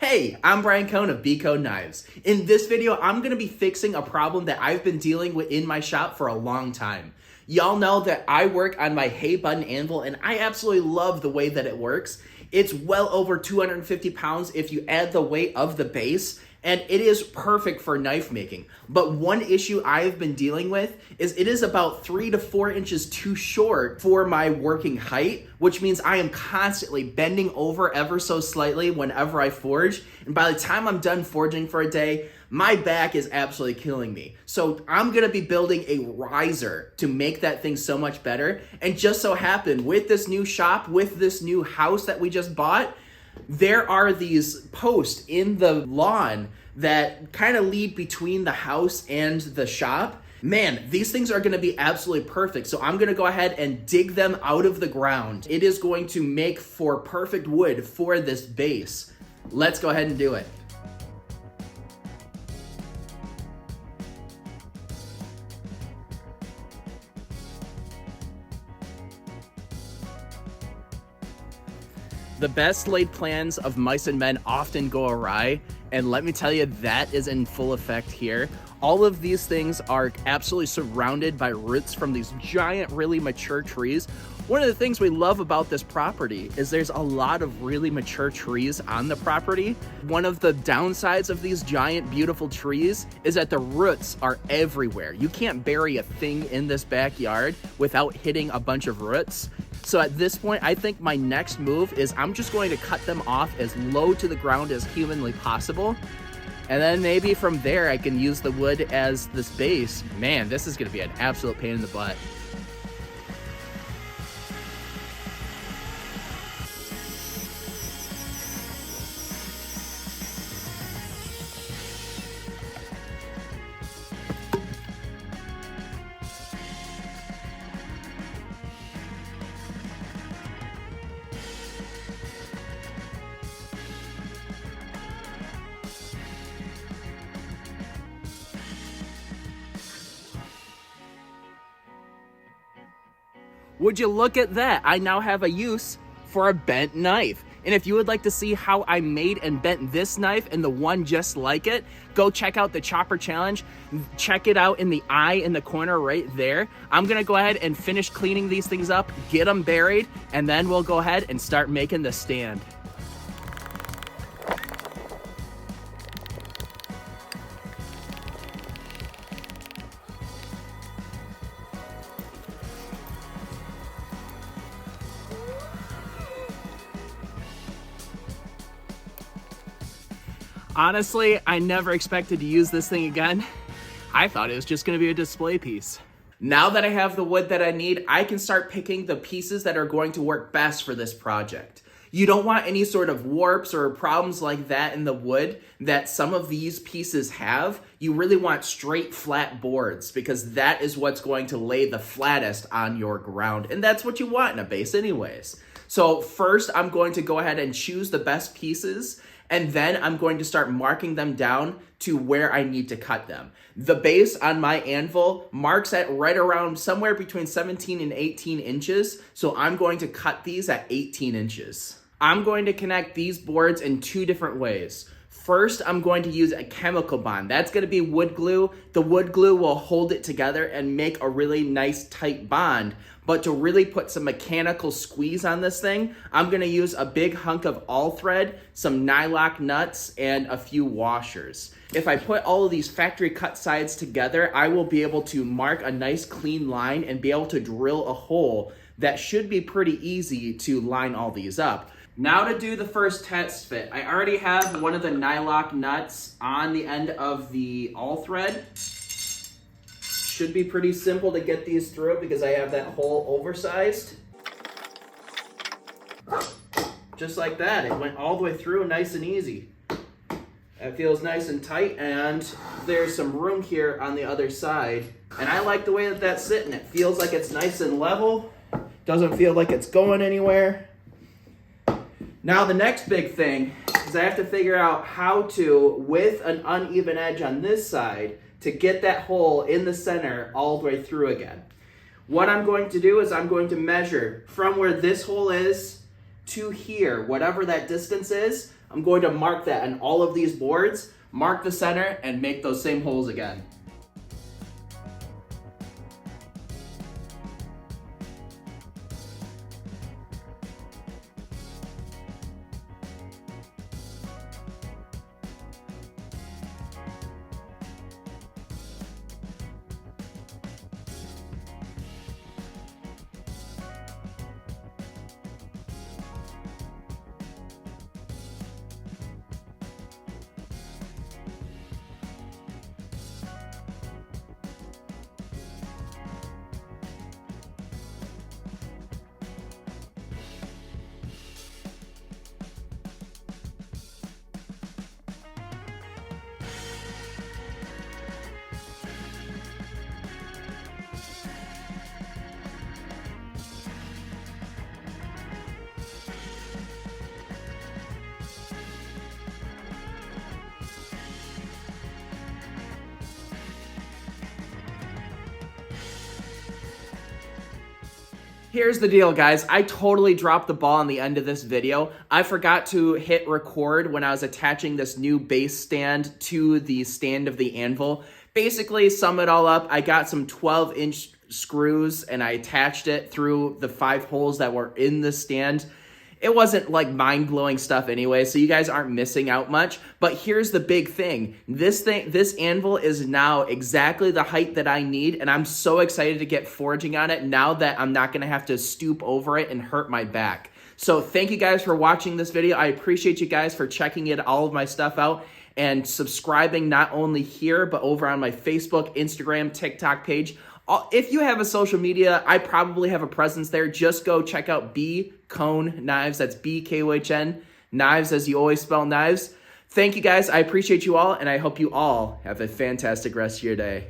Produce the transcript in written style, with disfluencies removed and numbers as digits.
Hey, I'm Brian Kohn of Kohn Knives. In this video, I'm going to be fixing a problem that I've been dealing with in my shop for a long time. Y'all know that I work on my hay button anvil and I absolutely love the way that it works. It's well over 250 pounds if you add the weight of the base, and it is perfect for knife making. But one issue I've been dealing with is it is about 3 to 4 inches too short for my working height, which means I am constantly bending over ever so slightly whenever I forge. And by the time I'm done forging for a day, my back is absolutely killing me. So I'm gonna be building a riser to make that thing so much better. And just so happened with this new shop, with this new house that we just bought, there are these posts in the lawn that kind of lead between the house and the shop. Man, these things are gonna be absolutely perfect. So I'm gonna go ahead and dig them out of the ground. It is going to make for perfect wood for this base. Let's go ahead and do it. The best laid plans of mice and men often go awry, and let me tell you, that is in full effect here. All of these things are absolutely surrounded by roots from these giant, really mature trees. One of the things we love about this property is there's a lot of really mature trees on the property. One of the downsides of these giant, beautiful trees is that the roots are everywhere. You can't bury a thing in this backyard without hitting a bunch of roots. So at this point, I think my next move is I'm just going to cut them off as low to the ground as humanly possible. And then maybe from there, I can use the wood as this base. Man, this is gonna be an absolute pain in the butt. Would you look at that? I now have a use for a bent knife. And if you would like to see how I made and bent this knife and the one just like it, go check out the chopper challenge. Check it out in the eye in the corner right there. I'm gonna go ahead and finish cleaning these things up, get them buried, and then we'll go ahead and start making the stand. Honestly, I never expected to use this thing again. I thought it was just gonna be a display piece. Now that I have the wood that I need, I can start picking the pieces that are going to work best for this project. You don't want any sort of warps or problems like that in the wood that some of these pieces have. You really want straight, flat boards because that is what's going to lay the flattest on your ground. And that's what you want in a base anyways. So first, I'm going to go ahead and choose the best pieces, and then I'm going to start marking them down to where I need to cut them. The base on my anvil marks at right around somewhere between 17 and 18 inches, so I'm going to cut these at 18 inches. I'm going to connect these boards in 2 different ways. First, I'm going to use a chemical bond. That's gonna be wood glue. The wood glue will hold it together and make a really nice tight bond. But to really put some mechanical squeeze on this thing, I'm gonna use a big hunk of all thread, some nylock nuts, and a few washers. If I put all of these factory cut sides together, I will be able to mark a nice clean line and be able to drill a hole that should be pretty easy to line all these up. Now to do the first test fit. I already have one of the nylock nuts on the end of the all thread. Should be pretty simple to get these through because I have that hole oversized. Just like that, it went all the way through nice and easy. It feels nice and tight, and there's some room here on the other side. And I like the way that that's sitting. It feels like it's nice and level. Doesn't feel like it's going anywhere. Now the next big thing is I have to figure out how to, with an uneven edge on this side, to get that hole in the center all the way through again. What I'm going to do is I'm going to measure from where this hole is to here, whatever that distance is, I'm going to mark that on all of these boards, mark the center, and make those same holes again. Here's the deal, guys. I totally dropped the ball on the end of this video. I forgot to hit record when I was attaching this new base stand to the stand of the Anvil. Basically, sum it all up, I got some 12-inch screws and I attached it through the 5 holes that were in the stand. It wasn't like mind-blowing stuff anyway, so you guys aren't missing out much. But here's the big thing. This Anvil is now exactly the height that I need, and I'm so excited to get forging on it now that I'm not gonna have to stoop over it and hurt my back. So thank you guys for watching this video. I appreciate you guys for checking all of my stuff out and subscribing not only here, but over on my Facebook, Instagram, TikTok page. If you have a social media, I probably have a presence there. Just go check out Kohn Knives. That's B-K-O-H-N, Knives as you always spell knives. Thank you guys. I appreciate you all, and I hope you all have a fantastic rest of your day.